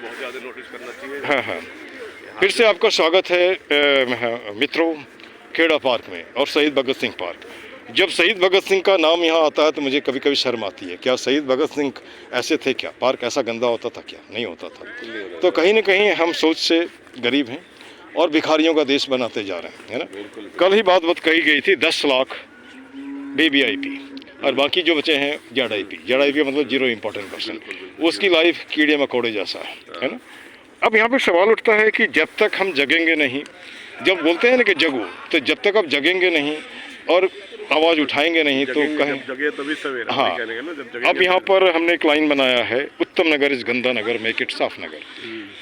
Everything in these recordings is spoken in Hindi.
बहुत ज़्यादा नोटिस करना चाहिए। हाँ हाँ, फिर से आपका स्वागत है मित्रों खेड़ा पार्क में और शहीद भगत सिंह पार्क। जब शहीद भगत सिंह का नाम यहाँ आता है तो मुझे कभी कभी शर्म आती है। क्या शहीद भगत सिंह ऐसे थे क्या? पार्क ऐसा गंदा होता था क्या? नहीं होता था। तो कहीं ना कहीं हम सोच से गरीब हैं और भिखारियों का देश बनाते जा रहे हैं, है ना। कल ही बात कही गई थी 10 लाख BBIP और बाकी जो बचे हैं ZIP मतलब जीरो इम्पोर्टेंट पर्सन, उसकी लाइफ कीड़े मकोड़े जैसा है ना। अब यहाँ पे सवाल उठता है कि जब तक हम जगेंगे नहीं, जब बोलते हैं ना कि जगो, तो जब तक आप जगेंगे नहीं और आवाज़ उठाएंगे नहीं तो कहें जगह तभी सवेरा। हाँ। अब यहाँ पर हमने एक लाइन बनाया है, उत्तम नगर इस गंदा नगर मेक इट साफ नगर,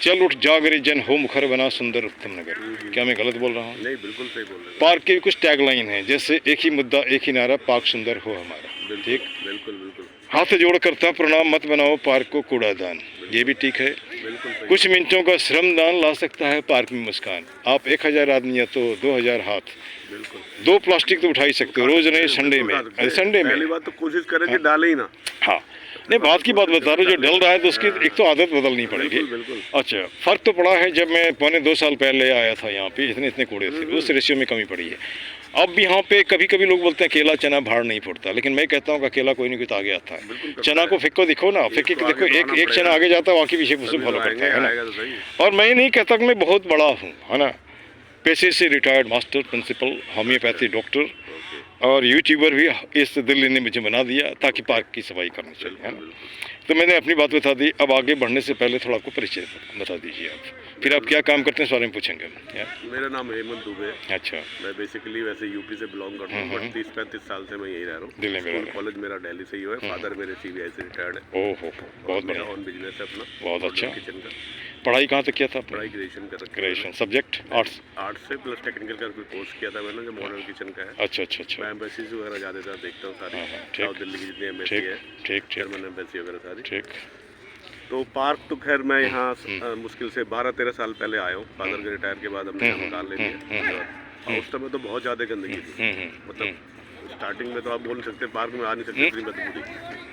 चल उठ जाग रे जन हो मुखर बना सुंदर उत्तम नगर। क्या मैं गलत बोल रहा हूँ? नहीं, बिल्कुल सही बोल रहे हैं। पार्क की कुछ टैग लाइन है, जैसे एक ही मुद्दा एक ही नारा, पार्क सुंदर हो हमारा। ठीक, बिल्कुल बिल्कुल। हाथ जोड़ करता प्रणाम, मत बनाओ पार्क को कूड़ादान, ये भी ठीक है। कुछ मिनटों का श्रमदान ला सकता है पार्क में मुस्कान। आप 1000 आदमी है तो 2000 हाथ, 2 प्लास्टिक तो उठा ही सकते हो रोज नहीं, संडे में। पहली बात तो कोशिश करें कि डाले ही ना। हाँ, नहीं बात की बात बता रहा हूँ, जो डल रहा है तो उसकी एक तो आदत बदलनी पड़ेगी। अच्छा, फर्क तो पड़ा है। जब मैं 2.25 साल पहले आया था यहाँ पे, इतने कूड़े थे, उस रेशियो में कमी पड़ी है। अब यहाँ पे कभी कभी लोग बोलते हैं केला चना भाड़ नहीं फूटता, लेकिन मैं कहता हूँ कि अकेला कोई नहीं कोई तो आगे आता है। चना को फेंको, दिखो ना, फेंके के देखो, एक चना आगे जाता है, बाकी पीछे उसे फॉलो करता है ना। और मैं नहीं कहता कि मैं बहुत बड़ा हूँ, है ना। पेशे से retired master principal, homeopathy doctor और यूट्यूबर भी इस दिल्ली ने मुझे बना दिया ताकि पार्क की सफाई करनी चाहिए, है ना। तो मैंने अपनी बात बता दी। अब आगे बढ़ने से पहले थोड़ा आपको परिचय बता दीजिए आप, फिर आप क्या काम करते हैं इस बारे में पूछेंगे। मेरा नाम हेमंत दुबे। अच्छा, मैं बेसिकली वैसे यूपी से बिलोंग करता हूँ, बट 30-35 साल से मैं यहीं रह रहा हूँ। दिल्ली में। कॉलेज मेरा दिल्ली से ही है। फादर मेरे CBI से रिटायर्ड है। ओहो, बहुत बढ़िया, ऑन बिजनेस है अपना। बहुत अच्छा। किचन का। पढ़ाई कहाँ तक किया था? पढ़ाई ग्रेजुएशन कर रखी है। ग्रेजुएशन सब्जेक्ट आर्ट्स से प्लस टेक्निकल का कोर्स किया था मैंने, जो मॉडर्न किचन का है। अच्छा अच्छा अच्छा। मैं एम्बेसीज वगैरह ज़्यादा देखता हूँ सारी, ठीक। साउथ दिल्ली की जितनी एम्बेसी है, ठीक ठीक जर्मन एम्बेसी वगैरह सारी। ठीक। तो पार्क तो खैर मैं यहाँ मुश्किल से 12-13 साल पहले आया हूँ। फादर के रिटायर के बाद हमने मकान ले लिया। उस समय तो बहुत ज़्यादा गंदगी थी, मतलब स्टार्टिंग में तो आप बोल नहीं सकते, पार्क में आ नहीं सकते इतनी बदबू थी,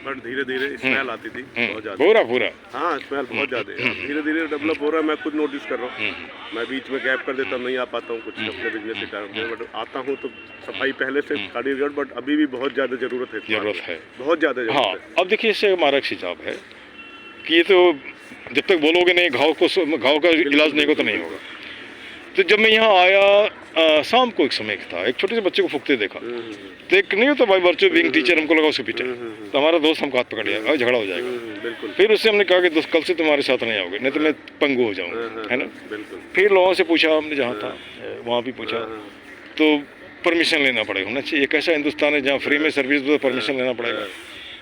बट धीरे धीरे स्मेल आती थी बहुत ज़्यादा। पूरा हाँ, स्मेल बहुत ज़्यादा। धीरे धीरे डेवलप हो रहा है, मैं खुद नोटिस कर रहा हूँ। मैं बीच में गैप कर देता हूँ, नहीं आ पाता हूँ कुछ अपने बिजनेस के कारण, बट आता हूँ तो सफाई पहले से काटी, बट अभी भी बहुत ज़्यादा ज़रूरत है, बहुत ज़्यादा ज़रूरत है। अब देखिए, इससे हमारा एक हिसाब है कि ये तो जब तक बोलोगे नहीं घाव का इलाज नहीं होगा तो नहीं होगा। तो जब मैं यहाँ आया शाम को एक समय था, एक छोटे से बच्चे को फूकते देखा, तो एक नहीं होता बाई वर्चू बीइंग टीचर, हमको लगा उसके पीछे, तो हमारा दोस्त हमको हाथ पकड़ लिया और झगड़ा हो जाएगा। फिर उससे हमने कहा कि दोस्त कल से तुम्हारे साथ नहीं आओगे, नहीं तो मैं पंगु हो जाऊँगा, है ना। फिर लोगों से पूछा हमने, जहाँ था वहाँ भी पूछा, तो परमिशन लेना पड़ेगा होना चाहिए। एक ऐसा हिंदुस्तान है जहाँ फ्री में सर्विस दो, परमिशन लेना पड़ेगा।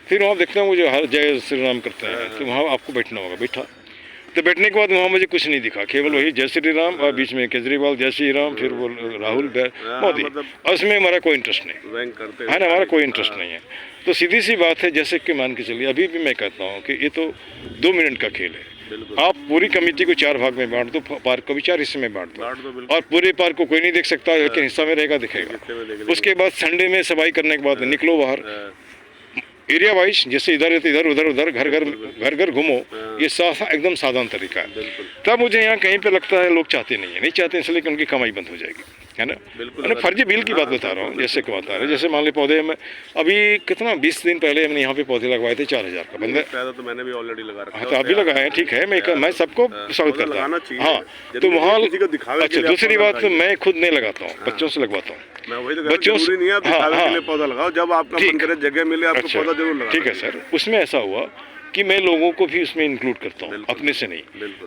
फिर वहाँ देखते हैं वो जो हर जय श्री राम करते हैं, तो वहाँ आपको बैठना होगा। बैठा तो बैठने के बाद वहाँ मुझे कुछ नहीं दिखा, केवल वही जय श्री राम और बीच में केजरीवाल जय श्री राम, फिर वो राहुल मोदी, और उसमें हमारा कोई इंटरेस्ट नहीं है ना, हमारा कोई इंटरेस्ट नहीं है। तो सीधी सी बात है, जैसे कि मान के चलिए, अभी भी मैं कहता हूँ कि ये तो 2 मिनट का खेल है। आप पूरी कमेटी को 4 भाग में बांट दो, पार्क को भी 4 हिस्से में बांट दो, और पूरे पार्क को कोई नहीं देख सकता, लेकिन हिस्सा में रहेगा दिखेगा। उसके बाद संडे में सफाई करने के बाद निकलो बाहर, एरिया वाइज, जैसे इधर है तो इधर, उधर घर घर घूमो। ये एकदम साधारण तरीका है। तब मुझे यहाँ कहीं पे लगता है लोग चाहते नहीं चाहते, इसलिए कि उनकी कमाई बंद हो जाएगी, है ना। मैंने फर्जी बिल की बात बता रहा हूँ, जैसे कि बता रहे हैं, जैसे मान ली पौधे में अभी कितना 20 दिन पहले हमने यहाँ पे पौधे लगवाए थे 4000 का बंदा, तो मैंने भी ऑलरेडी लगा रखा है। हाँ, तो आप भी लगाए हैं, ठीक है, मैं सबको स्वागत करता हूँ। हाँ, तो वहाँ अच्छा, दूसरी बात, मैं खुद नहीं लगाता हूँ, बच्चों से लगवाता हूँ। बच्चों से नहीं है, दिखावे के लिए पौधा लगाओ, जब आपका मन करे, जगह मिले, आपको पौधा जरूर लगाओ। ठीक है सर। उसमें ऐसा हुआ कि मैं लोगों को भी उसमें इंक्लूड करता हूँ, अपने से नहीं।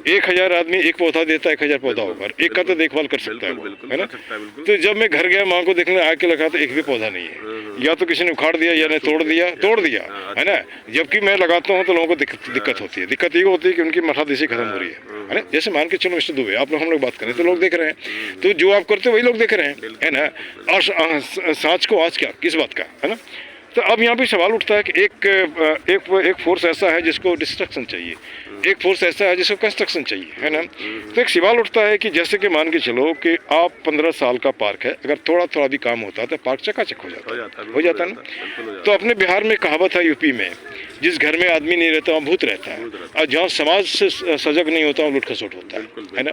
1000 आदमी एक पौधा देता है, 1000 पौधा होगा, एक का तो देखभाल कर सकता है, है ना। तो जब मैं घर गया, माँ को देखने आके लगा तो एक भी पौधा नहीं है, या तो किसी ने उखाड़ दिया या ने तोड़ दिया, है ना। जबकि मैं लगाता हूँ तो लोगों को दिक्कत होती है। दिक्कत ये होती है कि उनकी मठादेशी खत्म हो रही है ना। जैसे मान के चलो मिस्टर दुबे, आप लोग हम लोग बात करें तो लोग देख रहे हैं, तो जो आप करते हो वही लोग देख रहे हैं, है ना। और सांच को आज क्या, किस बात का, है ना। तो अब यहाँ पे सवाल उठता है कि एक फोर्स ऐसा है जिसको डिस्ट्रक्शन चाहिए, एक फोर्स ऐसा है जिसको कंस्ट्रक्शन चाहिए, है ना। तो एक सवाल उठता है कि जैसे कि मान के चलो कि आप 15 साल का पार्क है, अगर थोड़ा भी काम होता है तो पार्क चकाचक हो जाता है ना। तो अपने बिहार में कहावत है, यूपी में, जिस घर में आदमी नहीं रहता वहाँ भूत रहता है, और जहाँ समाज से सजग नहीं होता वहाँ लुट खसुट होता है ना।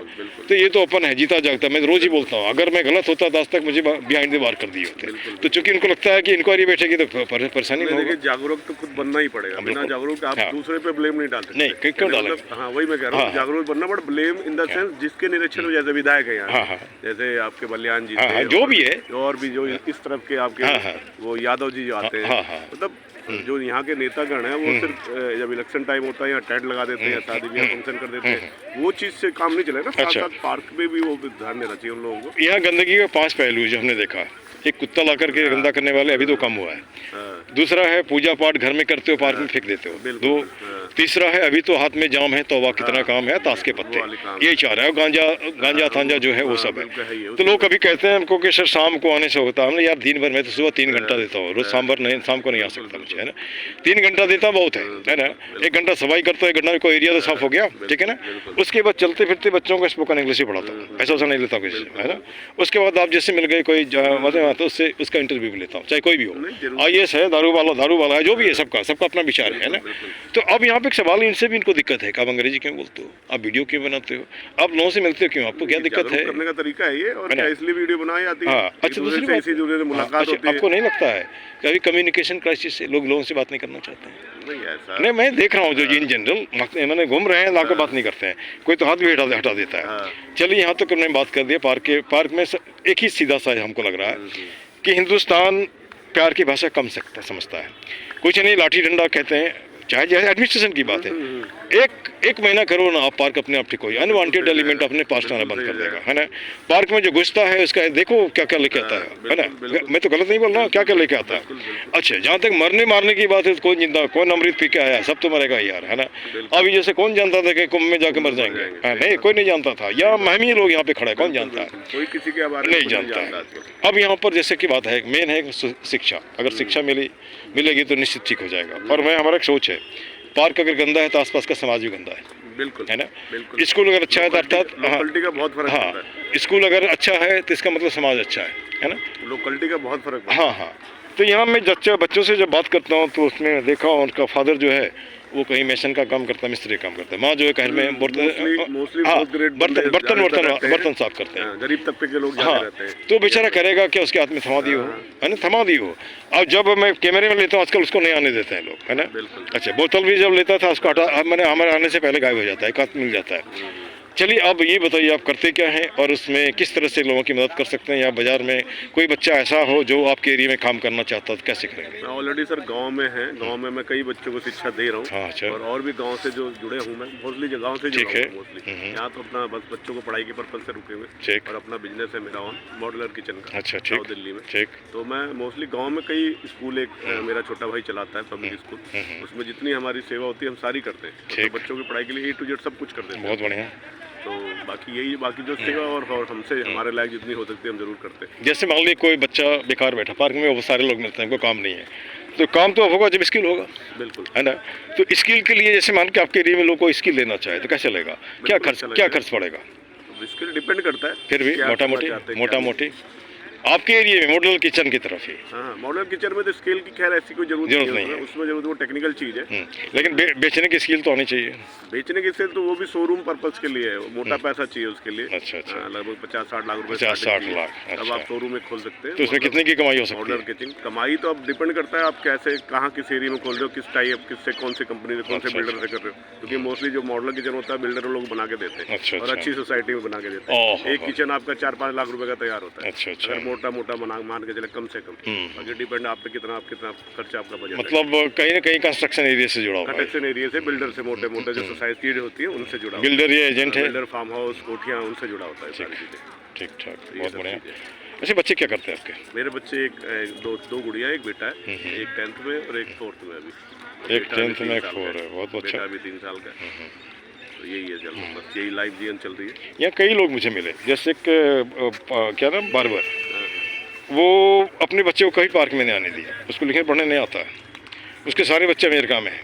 तो ये तो अपन है जीता जागता। मैं रोज ही बोलता हूँ, अगर मैं गलत होता तो आज तक मुझे बिहाइंड द बार कर दिए होते। तो चूंकि इनको लगता है कि इंक्वायरी बैठेगी तो परेशानी नहीं होगी। जागरूक तो खुद बनना ही पड़ेगा, बिना जागरूक आप दूसरे पे ब्लेम नहीं डाल सकते। नहीं, क्यों डालेंगे? हाँ, वही मैं कह रहा हूँ, जागरूक बनना, but blame in the sense जिसके निरीक्षण में, जैसे विधायक है यहाँ, जैसे आपके बलियान जी थे, जो भी है, और भी जो इस तरफ के आपके वो यादव जी जो आते हैं, मतलब जो यहाँ के नेतागण हैं वो सिर्फ जब इलेक्शन टाइम होता है या टेंट लगा देते हैं या शादी ब्याह फंक्शन कर देते हैं, वो चीज़ से काम नहीं चलेगा। साथ साथ पार्क में भी वो ध्यान देना चाहिए उन लोगों को। यहाँ गंदगी के 5 पहलू जो हमने देखा, एक कुत्ता ला करके गंदा करने वाले अभी तो कम हुआ है, दूसरा है पूजा पाठ घर में करते हो पार्क में फेंक देते हो, दो, तीसरा है अभी तो हाथ में जाम है, तौबा कितना काम है, ताश के पत्ते, यही चाह रहा है, गांजा थांजा जो है वो सब है। तो लोग कभी कहते हैं हमको कि सर शाम को आने से होता है, हमने यार दिन भर, मैं तो सुबह 3 घंटा देता हूँ रोज, शाम को नहीं आ सकता मुझे, है ना। 3 घंटा देता बहुत है ना। 1 घंटा सफाई करता है, 1 घंटा कोई एरिया तो साफ हो गया, ठीक है ना। उसके बाद चलते फिरते बच्चों को स्पोकन इंग्लिश ही पढ़ाता हूँ, पैसा वैसा नहीं लेता किसी, है ना। उसके बाद आप जैसे मिल गए कोई तो उससे उसका इंटरव्यू भी लेता हूँ, चाहे कोई भी हो, IAS है, दारू वाला है, जो भी है, सबका अपना विचार है ना। तो अब यहाँ पे एक सवाल, इनसे भी इनको दिक्कत है कि आप अंग्रेजी क्यों बोलते हो, आप वीडियो क्यों बनाते हो, आप लोगों से मिलते हो क्यों, आपको क्या दिक्कत है? करने का तरीका है ये, और क्या इसलिए वीडियो बनाई जाती है। हाँ, अच्छा, दूसरी बात, मुलाकात होती है। आपको नहीं लगता है कभी कम्युनिकेशन क्राइसिस से लोगों से बात नहीं करना चाहते हैं? नहीं, मैं देख रहा हूँ जो इन जनरल मैंने घूम रहे हैं, लाकर बात नहीं करते हैं, कोई तो हाथ भी हटा देता है। चलिए यहाँ तक हमने बात कर दिया, पार्क में एक ही सीधा सा हमको लग रहा है कि हिंदुस्तान प्यार की भाषा कम समझता है, कुछ नहीं, लाठी डंडा कहते हैं, चाहे जैसे एडमिनिस्ट्रेशन की बात है, एक महीना करो ना आप पार्क, अपने आप ठीक हो, अनवांटेड एलिमेंट अपने पास आना बंद कर देगा, है ना। पार्क में जो घुसता है उसका देखो क्या क्या लेके आता है ना। मैं तो गलत नहीं बोल रहा हूँ, क्या क्या लेके आता है। अच्छा, जहाँ तक मरने मारने की बात है, कौन जिंदा, कौन अमृत पी के आया, सब तो मरेगा यार, है ना। अभी जैसे कौन जानता था कि कुंभ में जाके मर जाएंगे, नहीं, कोई नहीं जानता था, या महमी लोग यहाँ पे खड़े, कौन जानता है, कोई किसी के बारे में नहीं जानता है। अब यहाँ पर जैसे की बात है, मेन है शिक्षा, अगर शिक्षा मिलेगी तो निश्चित ठीक हो जाएगा। और मैं, हमारा एक सोच है, पार्क अगर गंदा है तो आसपास का समाज भी गंदा है, बिल्कुल, है ना। स्कूल अगर अच्छा है तो अर्थात लोकेलिटी का बहुत फर्क पड़ता है। स्कूल अगर अच्छा है तो इसका मतलब समाज अच्छा है ना। लोकेलिटी का बहुत फर्क पड़ता है। हाँ। तो यहाँ मैं बच्चों से जब बात करता हूँ तो उसमें देखा, उनका फादर जो है वो कहीं मेसन का काम करता है, मिस्त्री काम करता है, माँ जो है घर में बर्तन साफ करते हैं, गरीब तबके के लोग ज़्यादा रहते हैं। तो बेचारा करेगा क्या, उसके हाथ में समाधि हो, है ना, समाधि हो। अब जब मैं कैमरे में लेता हूँ आजकल, उसको नहीं आने देते हैं लोग, है ना। अच्छा, बोतल भी जब लेता था उसको हमारे आने से पहले गायब हो जाता है, एक हाथ मिल जाता है। चलिए, अब ये बताइए आप करते क्या हैं और उसमें किस तरह से लोगों की मदद कर सकते हैं, या बाजार में कोई बच्चा ऐसा हो जो आपके एरिया में काम करना चाहता है तो कैसे करेंगे? मैं ऑलरेडी सर गांव में है, गांव में मैं कई बच्चों को शिक्षा दे रहा हूँ। हाँ, अच्छा। और भी गांव से जो जुड़े हूँ, मैं मोस्टली गाँव से जुड़ा हूँ मोस्टली। यहाँ तो अपना बस बच्चों को पढ़ाई के पर्पज से रुके हुए, और अपना बिजनेस है मेरा मॉडुलर किचन का, अच्छा, साउथ दिल्ली में। तो मैं मोस्टली गाँव में कई स्कूल, एक मेरा छोटा भाई चलाता है पब्लिक स्कूल, उसमें जितनी हमारी सेवा होती है हम सारी करते हैं, बच्चों की पढ़ाई के लिए A to Z सब कुछ करते हैं। बहुत बढ़िया। तो बाकी जो सेवा और हमसे हमारे लायक जितनी हो सकती है हम जरूर करते हैं। जैसे मान लीजिए कोई बच्चा बेकार बैठा पार्क में, वो सारे लोग मिलते हैं, उनको काम नहीं है, तो काम तो होगा जब स्किल होगा, बिल्कुल, है ना। तो स्किल के लिए जैसे मान के आपके एरिया में लोग को स्किल लेना चाहे तो कैसे लेगा, क्या खर्च पड़ेगा? स्किल डिपेंड करता है, फिर भी मोटा मोटी आपके एरिया में मॉडल किचन की तरफ ही। हाँ, मॉडल किचन में तो स्केल की खैर ऐसी कोई जरूरत नहीं है, उसमें जरूरत वो टेक्निकल चीज़ है। लेकिन बेचने की स्किल तो आनी चाहिए। बेचने की स्किल तो वो भी शोरूम पर्पस के लिए है, मोटा पैसा चाहिए उसके लिए। अच्छा, लगभग 50-60 लाख रुपए, 50-60 लाख। अब आप शोरूम में खोल सकते हैं। तो उसमें कितने की कमाई हो सकती है? मॉडल किचन कमाई तो अब डिपेंड करता है आप कैसे, कहाँ, किस एरिया में खोल रहे हो, किस टाइप, किससे, कौन सी कंपनी से, कौन से बिल्डर से कर रहे हो, क्योंकि मोस्टली जो मॉडल किचन होता है बिल्डर लोग बना के देते हैं, और अच्छी सोसाइटी में बना के देते हैं। एक किचन आपका 4-5 लाख रुपए का तैयार होता है, अगर मोटा मान के चले, कम से कम। बाकी डिपेंड आप पे कितना खर्चा आपका बजट, मतलब कहीं ना कहीं कंस्ट्रक्शन एरिया से जुड़ा हुआ है, कंस्ट्रक्शन एरिया से, बिल्डर से, मोटे जो सोसाइटी होती है उनसे जुड़ा, बिल्डर ये एजेंट है, बिल्डर फार्म हाउस, कोठियाँ, उनसे जुड़ा होता है सारी चीज़ें। ठीक ठाक, बहुत बढ़िया। अच्छा, बच्चे क्या करते हैं आपके? मेरे बच्चे दो गुड़िया, एक बेटा है, एक 10th में और एक 4th में। अभी एक 10th में, एक 4 है, बहुत अच्छा। बेटा अभी 3 साल का है। तो यही है, बस यही लाइफ जीवन चल रही है। यहाँ कई लोग मुझे मिले, जैसे क्या नाम, बार्बर, वो अपने बच्चे को कहीं पार्क में नहीं आने दिया, उसको लिखने पढ़ने नहीं आता है, उसके सारे बच्चे अमेरिका में हैं,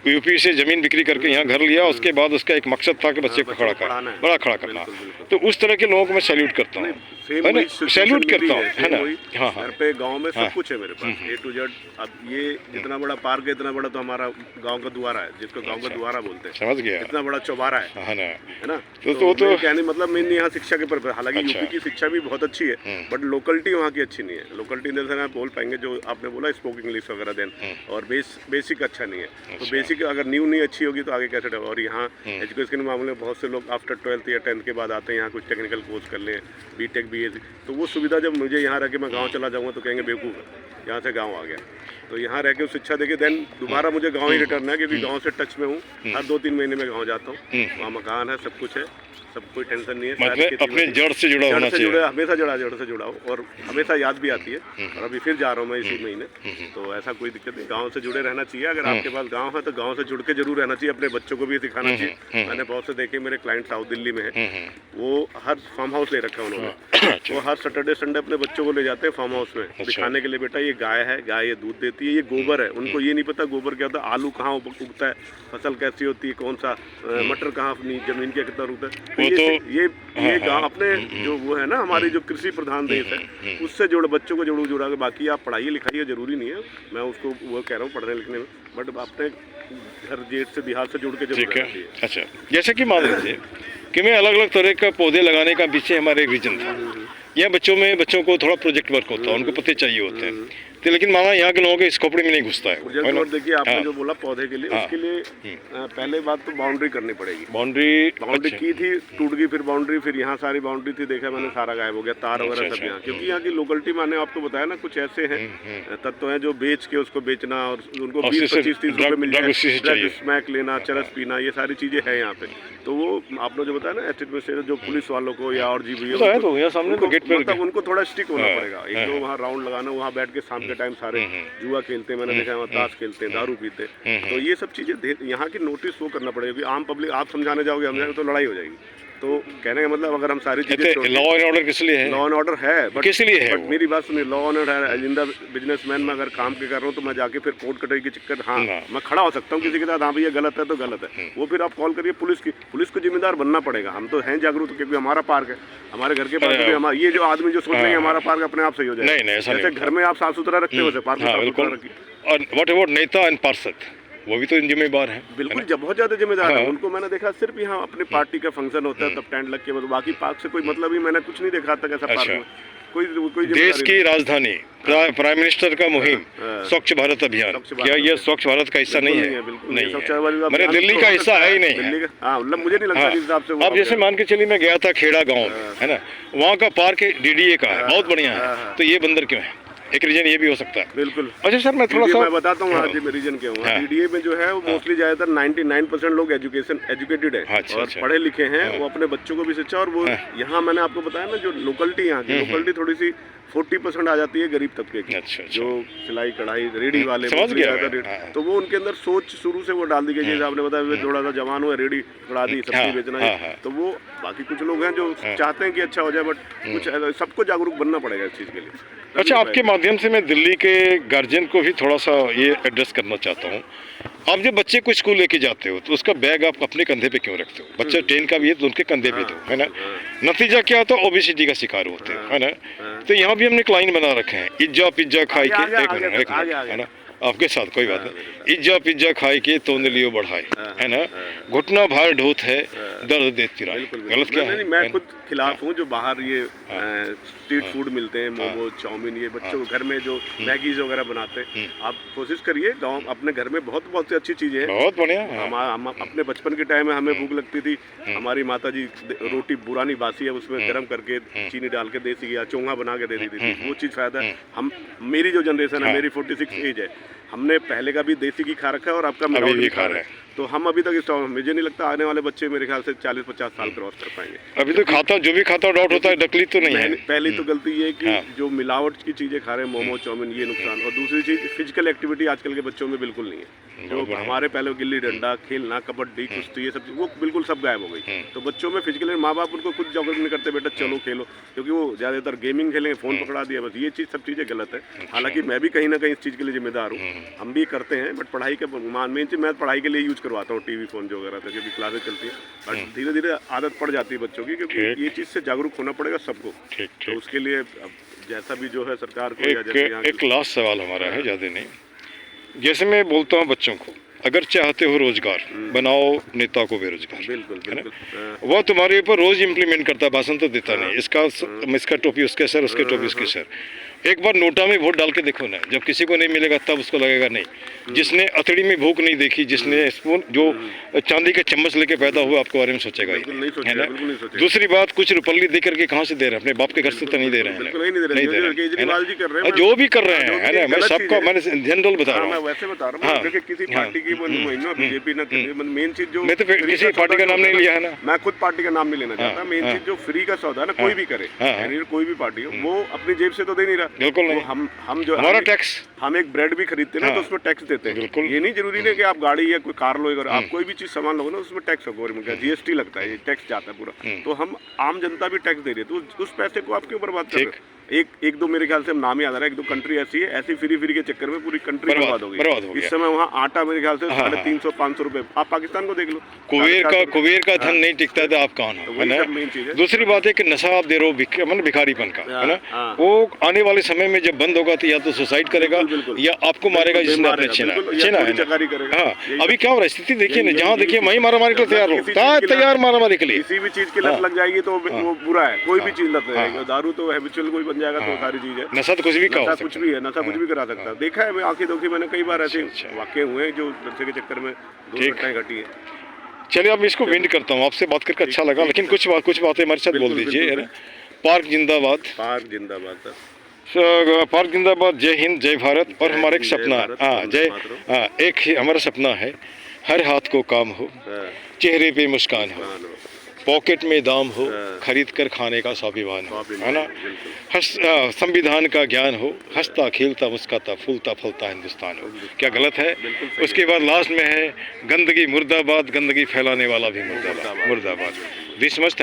यूपी से ज़मीन बिक्री करके यहाँ घर लिया, उसके बाद उसका एक मकसद था कि बच्चे को बड़ा खड़ा करना। तो उस तरह के लोगों को मैं सैल्यूट करता हूँ। सेम है ना, वही situation सैल्यूट मेरी करता हूँ, है same ना। वही। हाँ, हाँ। घर पे गांव में हाँ। सब कुछ है मेरे पास A to Z। अब ये जितना बड़ा पार्क है, इतना बड़ा तो हमारा गांव का द्वारा है, जिसको गांव का अच्छा। द्वारा बोलते हैं। समझ गया, इतना बड़ा चौबारा है ना। है ना। तो मेरे कहने मतलब मेन यहाँ शिक्षा के पर, हालांकि अच्छा। यूपी की शिक्षा भी बहुत अच्छी है, बट लोकलिटी वहाँ की अच्छी नहीं है। लोकलिटी इन द सेंस आप बोल पाएंगे जो आपने बोला स्पोक इंग्लिश वगैरह देन, और बेसिक अच्छा नहीं है। तो अच्छा। बेसिक अगर न्यू नहीं अच्छी होगी तो आगे कैसे डेवलप। और यहाँ एजुकेशन के मामले में बहुत से लोग आफ्टर 12th या 10th के बाद आते हैं यहाँ, कुछ टेक्निकल कोर्स कर लें, बीटेक BA। तो वो सुविधा जब मुझे यहाँ रह के मैं गाँव चला जाऊँगा तो कहेंगे बेवकूफ़ है, यहाँ से गाँव आ गया। तो यहाँ रह के उस शिक्षा देके देन दोबारा मुझे गाँव ही रिटर्न है, क्योंकि गाँव से टच में हूँ। हर 2-3 महीने में गाँव जाता हूँ, वहाँ मकान है, सब कुछ है, सब कोई टेंशन नहीं है। शायद मतलब खेती अपने बाड़ी- जड़ से जुड़ा होना जड़ से चाहिए। जुड़े, हमेशा जड़ से जुड़ा हूँ, और हमेशा याद भी आती है। और अभी फिर जा रहा हूँ मैं इसी महीने, तो ऐसा कोई दिक्कत नहीं। गांव से जुड़े रहना चाहिए। अगर आपके पास गांव है तो गांव से जुड़ के जरूर रहना चाहिए, अपने बच्चों को भी सिखाना चाहिए। मैंने बहुत से देखे, मेरे क्लाइंट साउथ दिल्ली में है, वो हर फार्म हाउस ले रखा है उन्होंने। वो हर सैटरडे संडे अपने बच्चों को ले जाते हैं फार्म हाउस में, दिखाने के लिए, बेटा ये गाय है, गाय ये दूध देती है, ये गोबर है। उनको ये नहीं पता गोबर क्या होता है, आलू कहाँ उगता है, फसल कैसी होती है, कौन सा मटर कहाँ अपनी जमीन के कितना उगता है। ये गाँव अपने जो वो है ना, हमारी जो कृषि प्रधान देश है, उससे जोड़ बच्चों को जुड़ा के। बाकी आप पढ़ाइए लिखाइए जरूरी नहीं है, मैं उसको वो कह रहा हूँ पढ़ने लिखने में, बट अपने घर जेठ से बिहार से जुड़ के जरूर ठीक है। रहना चाहिए। अच्छा, जैसे कि मान लीजिए कि मैं अलग अलग तरह का पौधे लगाने का पीछे हमारे एक रीजन था। यहाँ बच्चों को थोड़ा प्रोजेक्ट वर्क होता है, उनको पत्ते चाहिए होते हैं, तो लेकिन माना यहाँ के लोगों के इस कपड़े में नहीं घुसता है, है ना। और देखिए आपने हाँ। जो बोला पौधे के लिए, हाँ। उसके लिए पहले बात तो बाउंड्री करनी पड़ेगी। बाउंड्री की थी, टूट गई, फिर बाउंड्री, फिर यहाँ सारी बाउंड्री थी, देखा मैंने सारा गायब हो गया, तार वगैरह सब यहाँ। क्योंकि यहाँ की लोकलिटी, मैंने आपको बताया ना, कुछ ऐसे हैं तत्व हैं जो बेच के उसको बेचना, और उनको 20-25-30 रुपए मिल जाए, स्मैक लेना, चरस पीना, ये सारी चीजें हैं यहाँ पे। तो वो आपने जो बताया ना एस्टेट, जो पुलिस वालों को या और उनको थोड़ा स्ट्रिक्ट होना पड़ेगा। एक दो वहाँ राउंड लगाना, वहाँ बैठ के शाम के टाइम सारे जुआ खेलते हैं, मैंने देखा है, ताश खेलते हैं, दारू पीते हैं। तो ये सब चीजें यहाँ की नोटिस वो करना पड़ेगा, क्योंकि आम पब्लिक आप समझाने जाओगे, हम जाएंगे तो लड़ाई हो जाएगी। तो कहने का मतलब अगर हम सारी चीजें, लॉ एंड ऑर्डर किस लिए है? लॉ एंड ऑर्डर है, बट किस लिए है? बट मेरी बात सुनिए, लॉ एंड ऑर्डर है। इन द बिजनेसमैन में अगर काम के कर रहा हूँ तो मैं जाके फिर कोर्ट कचहरी के चक्कर, हाँ मैं खड़ा हो सकता हूँ किसी के साथ, हाँ भैया गलत है तो गलत है, वो फिर आप कॉल करिए पुलिस को जिम्मेदार बनना पड़ेगा। हम तो हैं जागरूक, क्योंकि हमारा पार्क है, हमारे घर के पास हमारा, ये जो आदमी जो सोच रहे हैं हमारा पार्क अपने आप सही हो जाए, जैसे घर में आप साफ सुथरा रखते हो वैसे पार्क में साफ सुथरा रखिए। और व्हाट अबाउट नेता एंड पार्षद, वो भी तो जिम्मेदार है। बिल्कुल, जब बहुत ज्यादा जिम्मेदार है। उनको मैंने देखा सिर्फ यहाँ अपनी पार्टी का फंक्शन होता है तब टेंट लग के, बाकी पार्क से कोई मतलब ही मैंने कुछ नहीं देखा तक ऐसा पार्क में। कोई देश की राजधानी, प्राइम मिनिस्टर का मुहिम स्वच्छ भारत अभियान, क्या ये स्वच्छ भारत का हिस्सा नहीं है? नहीं है, मैंने दिल्ली का हिस्सा है ही नहीं है। हाँ, मुझे नहीं लगता जिस हिसाब से। अब जैसे मान के चलिए मैं गया था खेड़ा गाँव में, है ना, वहाँ का पार्क DDA का है, बहुत बढ़िया है, तो ये बंदर क्यों है? एक रीजन ये भी हो सकता है। बिल्कुल। अच्छा सर, मैं थोड़ा सा मैं बताता हूँ आज रीजन क्या हुआ। DDA में जो है वो मोस्टली ज्यादातर 99% लोग एजुकेटेड है, और पढ़े लिखे हैं, वो अपने बच्चों को भी शिक्षा। और वो यहाँ मैंने आपको बताया ना, जो लोकलिटी यहाँ की लोकलिटी थोड़ी सी 40% आ जाती है गरीब तबके की। अच्छा। जो सिलाई कढ़ाई रेडी वाले, समझ गया, तो वो उनके अंदर सोच शुरू से वो डाल दी गई। जैसे आपने बताया थोड़ा सा जवान हुआ, रेडी कढ़ा दी, सब्जी बेचना है, तो वो बाकी कुछ लोग हैं जो चाहते हैं कि अच्छा हो जाए, बट कुछ सबको जागरूक बनना पड़ेगा इस चीज़ के लिए। अच्छा, आपके माध्यम से मैं दिल्ली के गार्जियन को भी थोड़ा सा ये एड्रेस करना चाहता हूँ। आप जब बच्चे को स्कूल लेके जाते हो तो उसका बैग आप अपने कंधे पे क्यों रखते हो? बच्चा ट्रेन का भी है तो उनके कंधे पे दो, है ना। नतीजा क्या होता है? ओबेसिटी का शिकार होते हैं, है ना। तो यहाँ भी हमने क्लाइन बना रखे हैं, पिज्जा खाई के, एक मिनट, है ना, आपके साथ कोई बात नहीं। पिज्जा खाई के तो लियो बढ़ाए, है ना, घुटना भार ढोत है, दर्द देती राय। गलत क्या है? मैं खुद खिलाफ हूँ जो बाहर ये स्ट्रीट फूड मिलते हैं, मोमो चाउमीन, ये बच्चों को घर में जो मैगीज वगैरह बनाते हैं, आप कोशिश करिए गाँव अपने घर में बहुत सी अच्छी चीज़ें हैं, बहुत बढ़िया। हम अपने बचपन के टाइम में हमें भूख लगती थी, हमारी माता जी रोटी पुरानी बासी है उसमें गर्म करके चीनी डाल के देसी या चोंगा बना के दे देती थी, वो चीज़ फायदा है। हम, मेरी जो जनरेशन है, मेरी 46 एज है, हमने पहले का भी देसी घी खा रखा है और आपका मिलावट भी खा रहे हैं, तो हम अभी तक मुझे नहीं लगता आने वाले बच्चे मेरे ख्याल से 40-50 साल क्रॉस कर पाएंगे। अभी तो खाता, जो भी खाता डाउट होता है, नकली तो नहीं है। पहली तो गलती ये है कि जो मिलावट की चीजें खा रहे हैं, मोमो चाउमीन, ये नुकसान। और दूसरी चीज, फिजिकल एक्टिविटी आजकल के बच्चों में बिल्कुल नहीं है। जो हमारे पहले गिल्ली डंडा खेलना, कबड्डी, कुश्ती, ये सब वो बिल्कुल सब गायब हो गई। तो बच्चों में फिजिकल, माँ बाप उनको खुद जागरूक नहीं करते, बेटा चलो खेलो, क्योंकि वो ज्यादातर गेमिंग खेलेंगे, फोन पकड़ा दिया, बस ये चीज सब चीजें गलत है। हालांकि मैं भी कहीं ना कहीं इस चीज के लिए जिम्मेदार हूँ, हम भी करते हैं, बट पढ़ाई के मेन चीज मैं पढ़ाई के लिए यूज करवाता हूँ टीवी फोन जो वगैरह था, क्योंकि क्लासेस चलती है, और धीरे धीरे आदत पड़ जाती है बच्चों की, क्योंकि ये चीज़ से जागरूक होना पड़ेगा सबको। ठीक तो ठीक। उसके लिए अब जैसा भी जो है सरकार को या जैसे यहाँ एक लास्ट सवाल हमारा है, ज़्यादा नहीं। जैसे मैं बोलता हूँ बच्चों को, अगर चाहते हो रोजगार बनाओ, नेता को बेरोजगार, बिल्कुल है ना? बिल्कुल वो तुम्हारे ऊपर रोज इम्प्लीमेंट करता है, भाषण तो देता नहीं, इसका टोपी उसके सर, उसके टोपी उसके सर। एक बार नोटा में वोट डाल के देखो ना, जब किसी को नहीं मिलेगा तब उसको लगेगा नहीं। जिसने अतड़ी में भूख नहीं देखी, जिसने स्पून जो चांदी के चम्मच लेके पैदा हुआ, आपके बारे में सोचेगा ही बिल्कुल नहीं नहीं, है सोचेगा, ना? बिल्कुल नहीं सोचेगा। दूसरी बात, कुछ रुपल्ली दे करके कहाँ से दे रहे हैं? अपने बाप के घर से तो नहीं दे रहे हैं, बिल्कुल नहीं दे रहे, नहीं दे रहे जो हैं, केजरीवाल जी कर रहे हैं, जो भी कर रहे हैं, जो है ना? भी मैं गलत सबका चीज़ है। मैंने जनरल बता हाँ, रहा मैं हूँ। वैसे बता रहा हाँ, हूँ, देखिए किसी हाँ, पार्टी की हाँ, बीजेपी ना मेन चीज जो मैं तो फ्री किसी पार्टी का सौदा नाम जो नहीं होता लिया है ना। मैं खुद पार्टी का नाम नहीं लेना चाहता। हाँ, मेन हाँ, चीज जो फ्री का सौदा है ना, कोई भी करे, हाँ, यानी कोई भी पार्टी हो, वो अपनी जेब से तो दे नहीं रहा। बिल्कुल नहीं। वो हम जो हमारा टैक्स, हम एक ब्रेड भी खरीदते हैं ना, हाँ, तो उसमें टैक्स देते हैं। बिल्कुल। ये नहीं जरूरी नहीं कि आप गाड़ी या कोई कार लो, अगर आप कोई भी चीज सामान लोगे ना, उसमें टैक्स है, गवर्नमेंट का जीएसटी लगता है, ये टैक्स जाता है पूरा। तो हम आम जनता भी टैक्स दे रही है, तो उस पैसे को आप क्यों बर्बाद कर रहे हो? एक दो मेरे ख्याल से हम नाम याद आ रहा है, एक दो कंट्री ऐसी है, ऐसी फ्री के चक्कर में पूरी कंट्री बर्बाद हो बर्बाद हो गई। गया। इस समय वहाँ आटा मेरे ख्याल से हाँ, 350-500 रुपए, आप पाकिस्तान को देख लो, कुबेर का धन नहीं टिकता था, आप कौन हो, है ना? मेन चीज है। दूसरी बात है कि नशा आप दे रहे हो, मतलब भिखारीपन का, है ना? हाँ। वो आने वाले समय में जब बंद होगा तो या तो सुसाइड करेगा बिल्कुल। या आपको मारेगा, जिसने आपने छीना है चकारी करेगा। हाँ, अभी क्या हो रहा है स्थिति देखिए ना, जहाँ देखिए वहीं मारामारी के लिए तैयार हो, किसी चीज़ की तैयार मारामारी के लिए। किसी भी चीज की लत लग जाएगी तो वो बुरा है, कोई भी चीज लत लग जाएगी। दारू तो हैबिचुअल कोई बन जाएगा तो सारी चीज है। नशा तो कुछ भी का हो नशा सकता कुछ भी है, नशा कुछ भी करा सकता है। देखा है मैं, आंखें देखी मैंने, कई बार ऐसे अच्छा। वाक़ये हुए हैं जो नशे के चक्कर में दुर्घटनाएं घटी है। चलिए अब इसको विंड करता हूँ, आपसे बात करके अच्छा लगा, लेकिन कुछ बातें हमारे साथ बोल दीजिए, है ना? पार्क जिंदाबाद, पार्क जिंदाबाद सर। पार्क जिंदाबाद, जय हिंद, जय भारत। और हमारा एक जय सपना, भारत, हाँ वंदे जय, मातरम। हाँ एक ही हमारा सपना है, हर हाथ को काम हो, हाँ, चेहरे पे मुस्कान हो, हाँ, पॉकेट में दाम हो, हाँ। खरीद कर खाने का स्वाभिमान हो, स्वाभिमान, है ना? बिल्कुल। संविधान का ज्ञान हो, हंसता खेलता मुस्कुराता फूलता फलता हिंदुस्तान हो। क्या गलत है? बिल्कुल सही उसके बाद लास्ट में है, गंदगी मुर्दाबाद, गंदगी फैलाने वाला भी मुर्दाबाद, मुर्दाबाद। This much.